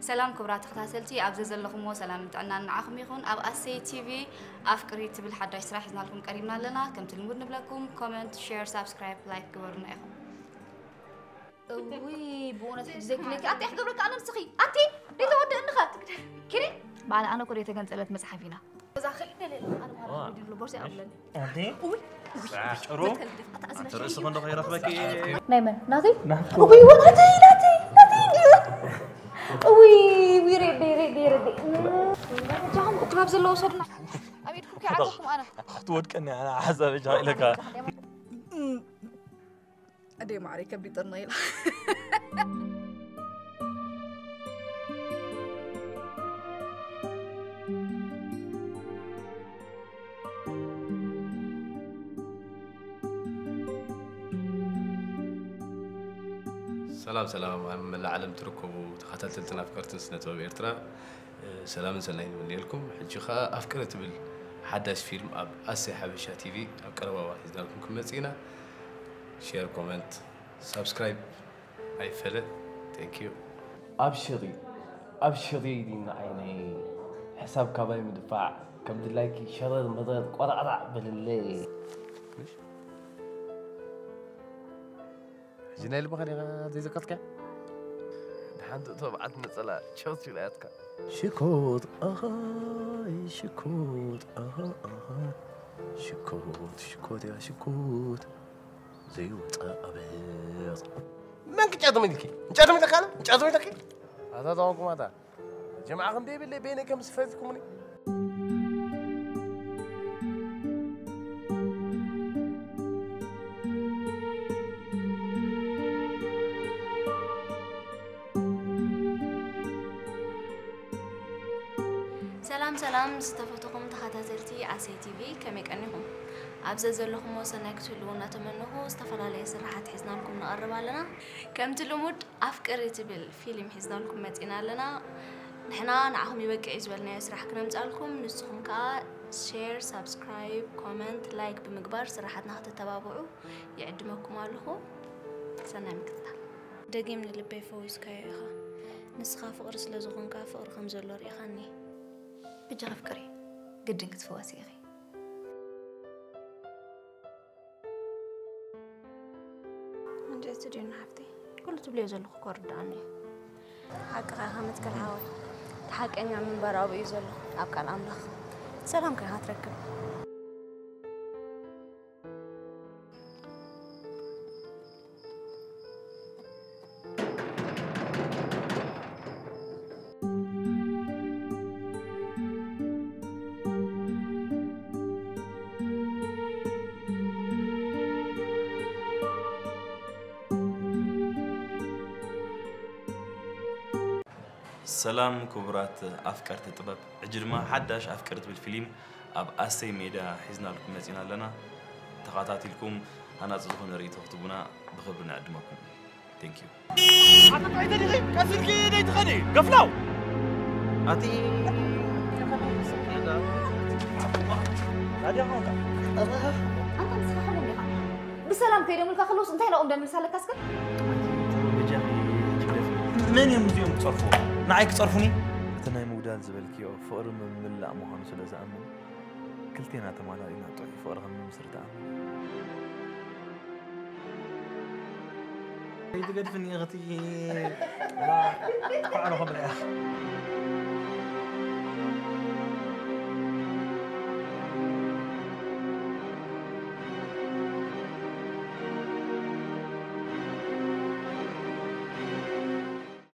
سلام كبرات تخاتلتي أبز زلكم وسلام تعنا نعاكم يخون أب أسي تي في أفكري تبل حدا يسرح لكم قريبنا لنا كم تلمود نبلكم كومنت شير سبسكرايب لايك قبرنا يخون وي بونس زي كليك أنت إحدى لك أنا نسخي أنت ليه تود أنك كري بعد أنا كريت كنت قلت مسحفينا إذا خلينا لنا أنا ما راح أدير له بورسي أولا أنت وي شعرو ترى غندو غير ربك نايمن ناضي وي ناضي وي ريدي جام أكلاب زلوا صرنا أبيتكم كي عادكم أنا تودكني أنا حسب جاي لك أدي معري كبري طرنيل سلام من العالم تركبوا تخاتلت لنا أفكارتن سنة وبيرترا سلام سلين من لكم حجخا أفكرت بالحدث فيلم أب أسي حبشة تي في أقربوا واحد لكم كمتينا شير كومنت سبسكرايب أي فيلم ثانك يو أبشري دينا عيني حساب كاباي مدفع كم دلاكي شرر مضر قرع بالليل جنايل بخير زي زكاتك دحانت طبعا نصلا شوت ولايتك شكوت شكوت شكوت يا شكوت زي وطابيض من كنت منك انت منك انا انت منك هذا دونكم هذا جماعه غندي باللي بينكم سفازكم سلام استفدتكم تخاتلتي أسي تي في كم يكنيهم أبزز لكم وسنك تلونا تمنه استفلا لي سرحة حزنا لكم نقرب لنا كم تلمود أفكرت بالفيلم حزنا لكم متينا لنا نحنا نعهم يبقى إزولنا يسرح كنا مسألكم نسخهم كا شير سبسكرايب كومنت لايك بمقبار سرحتنا هتتبابعوا يعدمكم عليه سنة مكتتا دقي من اللي بيفوز كايخا نسخة فقر سلازوخن كا فقر خمزولور يخاني بجرب فكري قد انك تفواسي يا اخي من جاي تجينا حفتي كل تبلي زلو كورد عني حق خامت كالهاوي حق اني من برا يزلو ابقى الاملخ سلام كي هاتركب سلام كبرات أفكارت الطباب عجرما حداش أفكرت بالفيلم أب أسي ميدا حزنا لكم مزينا لنا تقاطعت لكم أنا أصدقون ريت وقتبنا بخبرنا عدمكم thank you عطاك عيدا لغي كاسر كي دايت غني قفلاو أتي هذا هونك أنت مسخة حلو بسلام كيدا ملكا خلوص انتهي لو أمدان رسالة كاسكت من يوم تصرفوا نعيك تصرفوني تناي مودال زبلكي أو فقر من لا مهان سلسة أمن كلتينا تمالا إنا طوي فقر هم مصر تأمن يتقد فيني أغتي لا فعلوا قبل يا أخي